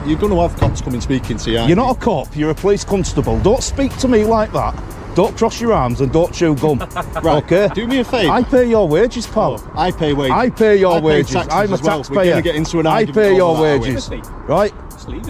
you're going to have cops coming speaking to you. You're not a cop, you're a police constable. Don't speak to me like that. Don't cross your arms and don't chew gum. Right, okay? do me a favour. I pay your wages, pal. Oh, I pay wages. I pay your wages. I'm a well. taxpayer. We're going to get into an I argument pay your over that, wages. Right?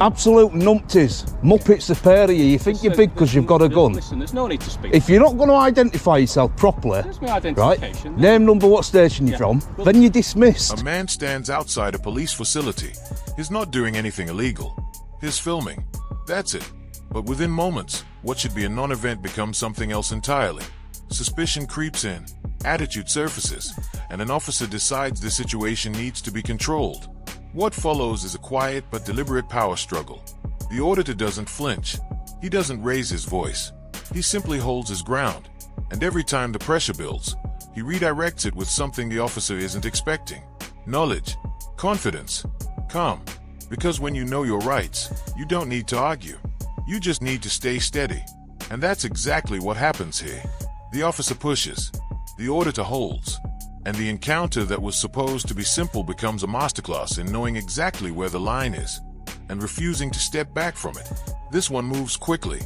Absolute numpties. Muppets, the pair of you. You think you're big because you've got a gun. Listen, there's no need to speak. If you're not going to identify yourself properly, right? Name, number, what station you're from, then you're dismissed. A man stands outside a police facility. He's not doing anything illegal. He's filming. That's it. But within moments, what should be a non-event becomes something else entirely. Suspicion creeps in, attitude surfaces, and an officer decides the situation needs to be controlled. What follows is a quiet but deliberate power struggle. The auditor doesn't flinch. He doesn't raise his voice. He simply holds his ground. And every time the pressure builds, he redirects it with something the officer isn't expecting. Knowledge, confidence, calm. Because when you know your rights, you don't need to argue. You just need to stay steady. And that's exactly what happens here. The officer pushes. The auditor holds. And the encounter that was supposed to be simple becomes a masterclass in knowing exactly where the line is and refusing to step back from it. This one moves quickly.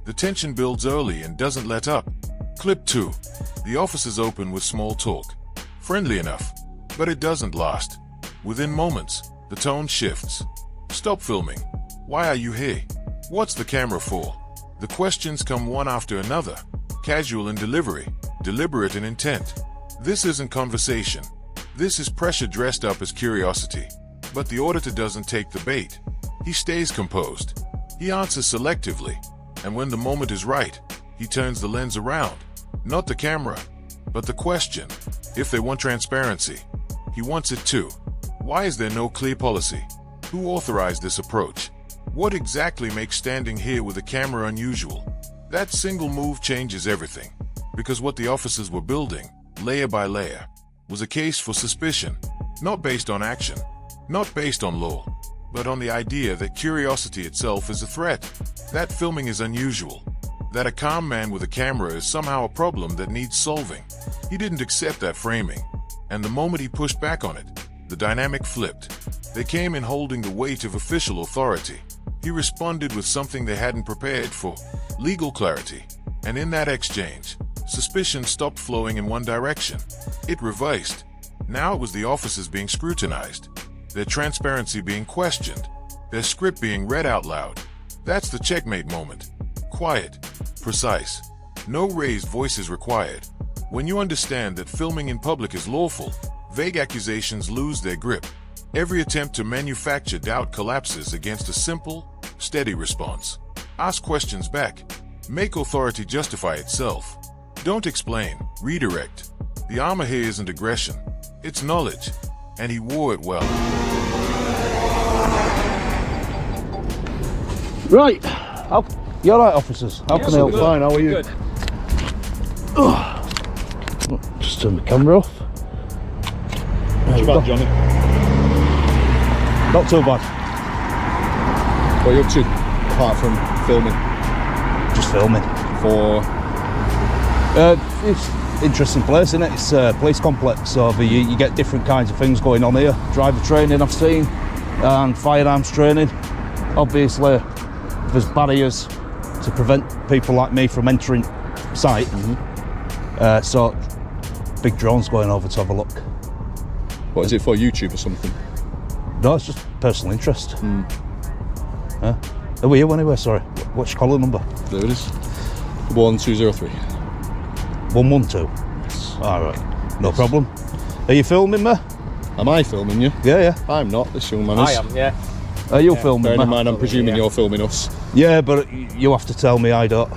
The tension builds early and doesn't let up. Clip 2. The officers open with small talk. Friendly enough, but it doesn't last. Within moments, the tone shifts. Stop filming. Why are you here? What's the camera for? The questions come one after another. Casual in delivery, deliberate in intent. This isn't conversation. This is pressure dressed up as curiosity. But the auditor doesn't take the bait. He stays composed. He answers selectively. And when the moment is right, he turns the lens around. Not the camera, but the question. If they want transparency, he wants it too. Why is there no clear policy? Who authorized this approach? What exactly makes standing here with a camera unusual? That single move changes everything. Because what the officers were building, layer by layer, was a case for suspicion, not based on action, not based on law, but on the idea that curiosity itself is a threat. That filming is unusual. That a calm man with a camera is somehow a problem that needs solving. He didn't accept that framing. And the moment he pushed back on it, the dynamic flipped. They came in holding the weight of official authority. He responded with something they hadn't prepared for, legal clarity. And in that exchange, suspicion stopped flowing in one direction. It reversed. Now it was the officers being scrutinized, their transparency being questioned, their script being read out loud. That's the checkmate moment. Quiet, precise, no raised voices required. When you understand that filming in public is lawful, vague accusations lose their grip. Every attempt to manufacture doubt collapses against a simple, steady response. Ask questions back. Make authority justify itself. Don't explain, redirect. The armor here isn't aggression, it's knowledge, and he wore it well. Right. You're right, officers. How can I help? Fine, how are you? Good. Just turn the camera off. Not too bad, Johnny. Not too bad. What are you up to, apart from filming? Just filming. For? It's an interesting place, isn't it? It's a police complex, so you get different kinds of things going on here. Driver training I've seen, and firearms training. Obviously, there's barriers to prevent people like me from entering site. So, big drones going over to have a look. What is it for, YouTube or something? No, it's just personal interest. Who are you anyway, sorry? What's your collar number? There it is. 1203. 112? Yes. Alright, no problem. Are you filming me? Am I filming you? Yeah. I'm not, this young man is. I am, yeah. Are you filming Bearing me? in mind, I'm presuming you're filming us. Yeah, but you have to tell me I don't.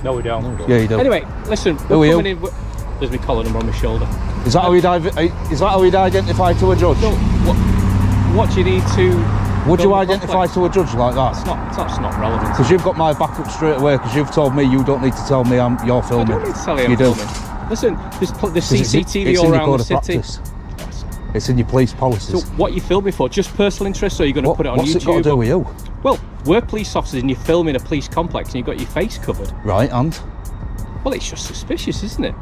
No, we don't. No, we don't. Yeah, you do. Anyway, listen, Who are we're you? coming in. There's my collar number on my shoulder. Is that how you'd identify to a judge? No, what do you need to... Would you build a identify complex? to a judge like that? That's not relevant. Because you've got my back up straight away, because you've told me you don't need to tell me you're I filming. don't need to tell you I'm You do. filming. Listen, there's It's CCTV in all your around code the of city. practice. It's in your police policies. So what are you filming for? Just personal interest, or are you going to put it on What's YouTube? it got to do with you? Well, we're police officers and you're filming a police complex and you've got your face covered. Right, and? Well, it's just suspicious, isn't it?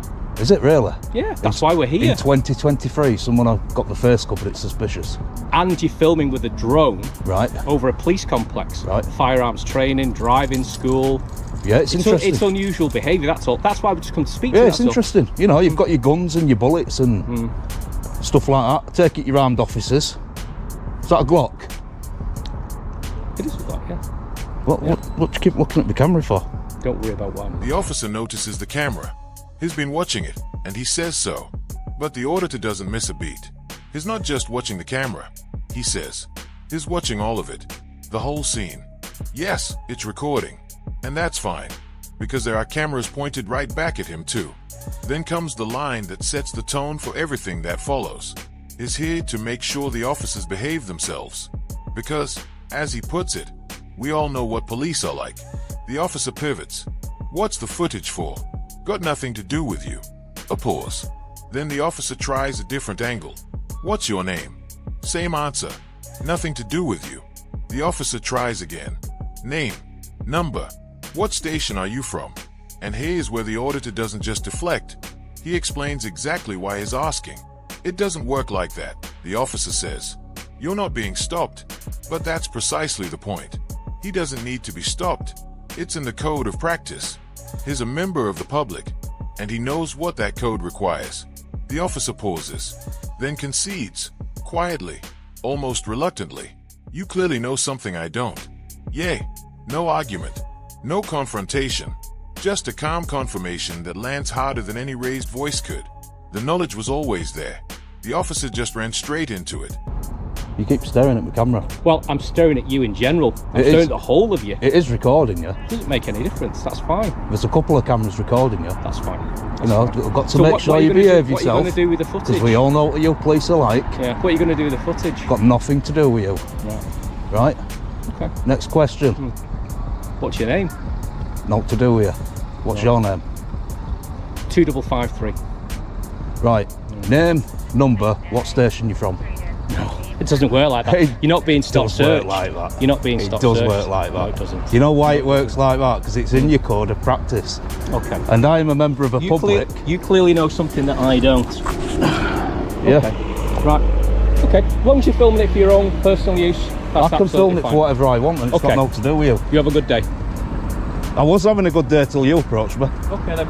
Is it really? Yeah, that's why we're here. In 2023, someone got the first couple, it's suspicious. And you're filming with a drone Right. over a police complex. Right. Firearms training, driving school. Yeah, it's interesting. It's unusual behaviour, that's all. That's why we just come to speak to Yeah, you. it's interesting. You know, you've got your guns and your bullets and stuff like that. Take it your armed officers. Is that a Glock? It is a Glock, yeah. What do you keep looking at the camera for? Don't worry about one. The officer notices the camera. He's been watching it, and he says so. But the auditor doesn't miss a beat. He's not just watching the camera, he says. He's watching all of it. The whole scene. Yes, it's recording. And that's fine, because there are cameras pointed right back at him too. Then comes the line that sets the tone for everything that follows. He's here to make sure the officers behave themselves. Because, as he puts it, we all know what police are like. The officer pivots. What's the footage for? Got nothing to do with you. A pause. Then the officer tries a different angle. What's your name? Same answer. Nothing to do with you. The officer tries again. Name. Number. What station are you from? And here's where the auditor doesn't just deflect. He explains exactly why he's asking. It doesn't work like that, the officer says. You're not being stopped. But that's precisely the point. He doesn't need to be stopped. It's in the code of practice. He's a member of the public, and he knows what that code requires. The officer pauses, then concedes, quietly, almost reluctantly. You clearly know something I don't. Yay. No argument. No confrontation. Just a calm confirmation that lands harder than any raised voice could. The knowledge was always there. The officer just ran straight into it. You keep staring at the camera. Well, I'm staring at you in general. I'm It staring is. at the whole of you. It is recording you. It doesn't make any difference. That's fine. There's a couple of cameras recording you. That's fine. You know, we've got to So make what sure are you gonna behave do, yourself. What are you going to do with the footage? Because we all know what you police are like. Yeah. What are you going to do with the footage? Got nothing to do with you. Right. Right? Okay. Next question. What's your name? Not to do with you. What's your name? 2553. Right. Name, number, what station you from? It doesn't work like that. It You're not being stop does searched. work like that. You're not being It stop does searched. work like that. No, it doesn't. You know why it works like that? Because it's in your code of practice. Okay. And I am a member of a public. You clearly know something that I don't. Yeah. Okay. Right. Okay. As long as you're filming it for your own personal use, that's I can film absolutely it fine. for whatever I want, and it's Okay. got nothing to do with you. You have a good day. I was having a good day till you approached me. Okay then.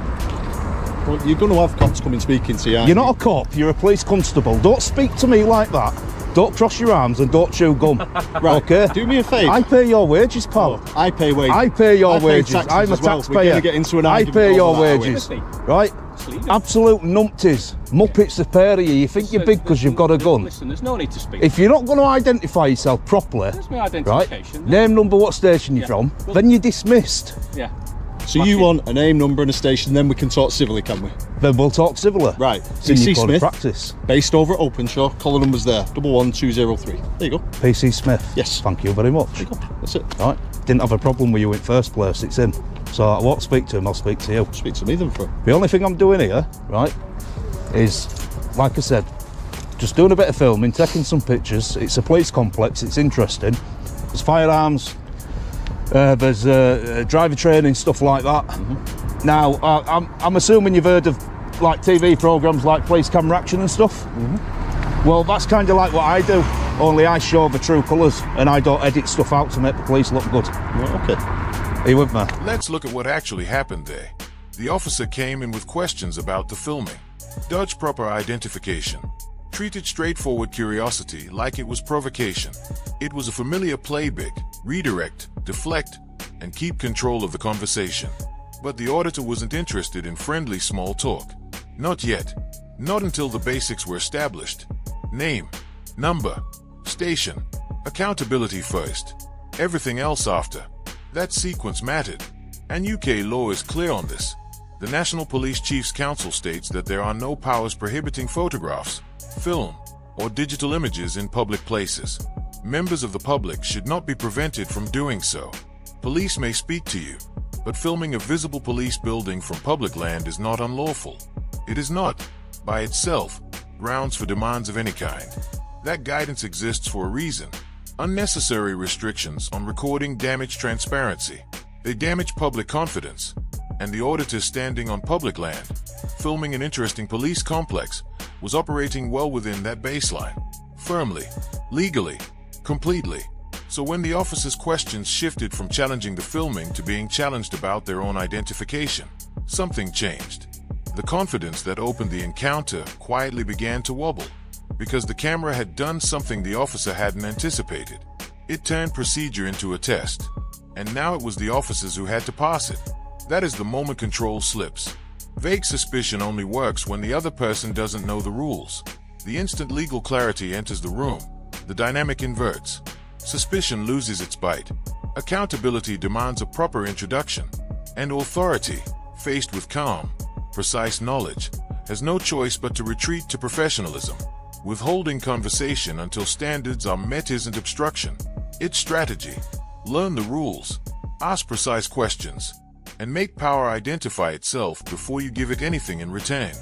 Well, you're going to have cops coming speaking to you. aren't You're you? not a cop, you're a police constable. Don't speak to me like that. Don't cross your arms and don't chew gum. Right. Okay? Do me a favour. I pay your wages, pal. I pay wages. I pay your I pay wages. taxes I'm a as well. taxpayer. We're going to get into an I argument pay your over that, are we? wages. we? Right? Leave it. Absolute numpties. Muppets, the pair of you. You think you're big because you've got a gun. Listen, there's no need to speak. If you're not going to identify yourself properly, There's my right? identification. Name, number, what station you're Yeah. from, Well- then you're dismissed. Yeah. So you want a name, number and a station, then we can talk civilly, can we? Then we'll talk civilly. Right. It's in your PC code of Smith, practice. based over at Openshaw, collar number's there, 11203. There you go. PC Smith. Yes. Thank you very much. There you go. That's it. Right. Didn't have a problem with you in first place. It's him. So I won't speak to him. I'll speak to you. Speak to me then for The only thing I'm doing here, right, is, like I said, just doing a bit of filming, taking some pictures. It's a police complex. It's interesting. There's firearms. There's driver training, stuff like that. Now, I'm assuming you've heard of like TV programs like Police Camera Action and stuff. Well, that's kind of like what I do. Only I show the true colours, and I don't edit stuff out to make the police look good. Right, okay. Are you with me? Let's look at what actually happened there. The officer came in with questions about the filming. Dodge proper identification. Treated straightforward curiosity like it was provocation. It was a familiar playbook, redirect, deflect, and keep control of the conversation. But the auditor wasn't interested in friendly small talk. Not yet. Not until the basics were established. Name, number, station, accountability first. Everything else after. That sequence mattered. And UK law is clear on this. The National Police Chiefs Council states that there are no powers prohibiting photographs, film, or digital images in public places. Members of the public should not be prevented from doing so. Police may speak to you, but filming a visible police building from public land is not unlawful. It is not, by itself, grounds for demands of any kind. That guidance exists for a reason. Unnecessary restrictions on recording damage transparency. They damage public confidence. and the auditor standing on public land, filming an interesting police complex, was operating well within that baseline, firmly, legally, completely. So when the officer's questions shifted from challenging the filming to being challenged about their own identification, something changed. The confidence that opened the encounter quietly began to wobble, because the camera had done something the officer hadn't anticipated. It turned procedure into a test, and now it was the officers who had to pass it. That is the moment control slips. Vague suspicion only works when the other person doesn't know the rules. The instant legal clarity enters the room, the dynamic inverts. Suspicion loses its bite. Accountability demands a proper introduction. And authority, faced with calm, precise knowledge, has no choice but to retreat to professionalism. Withholding conversation until standards are met isn't obstruction. It's strategy. Learn the rules, ask precise questions, and make power identify itself before you give it anything in return.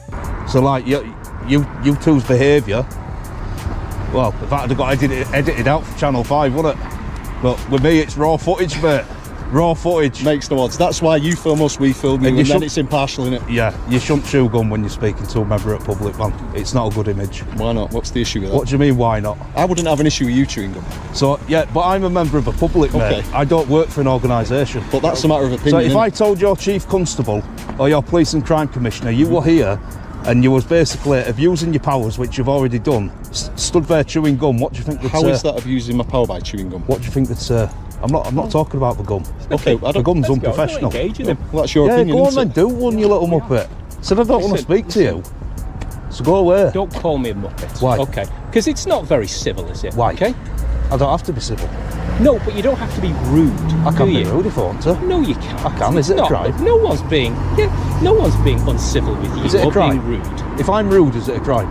So like you two's behaviour, well, if that had got edited out for Channel 5, wouldn't it? But with me it's raw footage, mate. Raw footage. Makes no odds. That's why you film us, we film you, and then it's impartial, innit? Yeah, you shouldn't chew gum when you're speaking to a member at public, man. It's not a good image. Why not? What's the issue with that? What do you mean, why not? I wouldn't have an issue with you chewing gum. So, yeah, but I'm a member of a public, mate. Okay. I don't work for an organisation. But that's a matter of opinion. So if I told your chief constable or your police and crime commissioner you were here and you was basically abusing your powers, which you've already done, stood there chewing gum, what do you think they'd say? How is that abusing my power by chewing gum? What do you think they'd say? I'm not talking about the gum. Okay, the gum's unprofessional. Well, that's your opinion, go on isn't then, do one, you little muppet. Said I don't want to speak to you. So go away. Don't call me a muppet. Why? Okay. Because it's not very civil, is it? Why? Okay. I don't have to be civil. No, but you don't have to be rude. I can do be you? rude if I want to. No, you can't. I can. Is it a crime? No one's being uncivil with you. Is it a or crime? being rude. If I'm rude, is it a crime?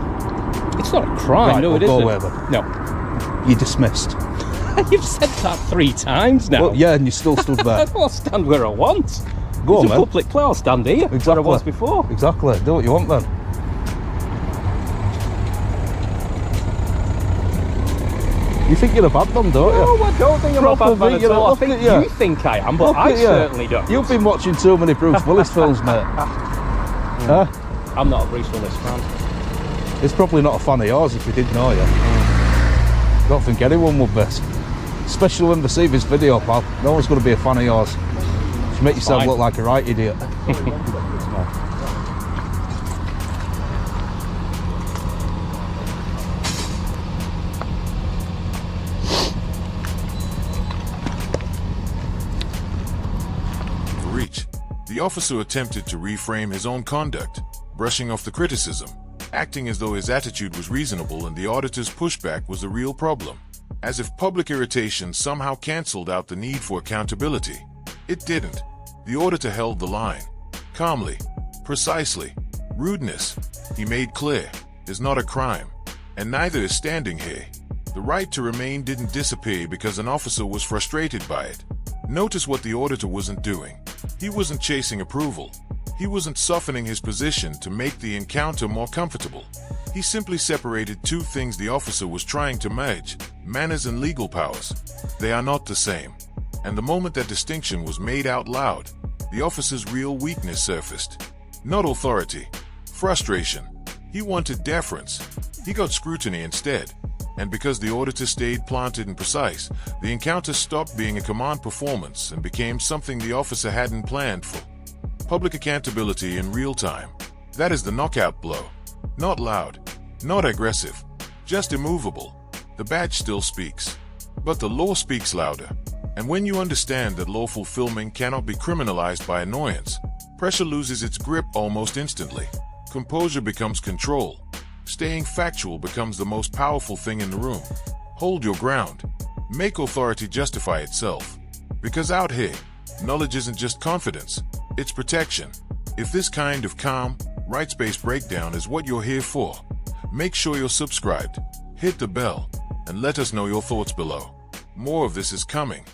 It's not a crime. Right, no, well, it isn't. go away then. No. You're dismissed. You've said that 3 times now. Well, yeah, and you still stood there. I'll stand where I want. Go on, it's a man. public place. I'll stand here. Exactly. Where I was before. Exactly. Do what you want then. You think you're a bad man, don't you? No, I don't think I'm a bad man at all. I think you think I am, but I certainly don't. You've been watching too many Bruce Willis films, mate. Huh? I'm not a Bruce Willis fan. It's probably not a fan of yours if he didn't know you. I don't think anyone would be. Especially when they see this video, pal. No one's going to be a fan of yours. You make yourself look like a right idiot. The officer attempted to reframe his own conduct, brushing off the criticism, acting as though his attitude was reasonable and the auditor's pushback was the real problem, as if public irritation somehow cancelled out the need for accountability. It didn't. The auditor held the line, calmly, precisely. Rudeness, he made clear, is not a crime, and neither is standing here. The right to remain didn't disappear because an officer was frustrated by it. Notice what the auditor wasn't doing. He wasn't chasing approval. He wasn't softening his position to make the encounter more comfortable. He simply separated 2 things the officer was trying to merge: manners and legal powers. They are not the same. And the moment that distinction was made out loud, the officer's real weakness surfaced. Not authority, frustration. He wanted deference. He got scrutiny instead. And because the auditor stayed planted and precise, the encounter stopped being a command performance and became something the officer hadn't planned for. Public accountability in real time. That is the knockout blow. Not loud, not aggressive, just immovable. The badge still speaks, but the law speaks louder. And when you understand that lawful filming cannot be criminalized by annoyance, pressure loses its grip almost instantly. Composure becomes control. Staying factual becomes the most powerful thing in the room. Hold your ground. Make authority justify itself. Because out here, knowledge isn't just confidence, it's protection. If this kind of calm, rights-based breakdown is what you're here for, make sure you're subscribed, hit the bell, and let us know your thoughts below. More of this is coming.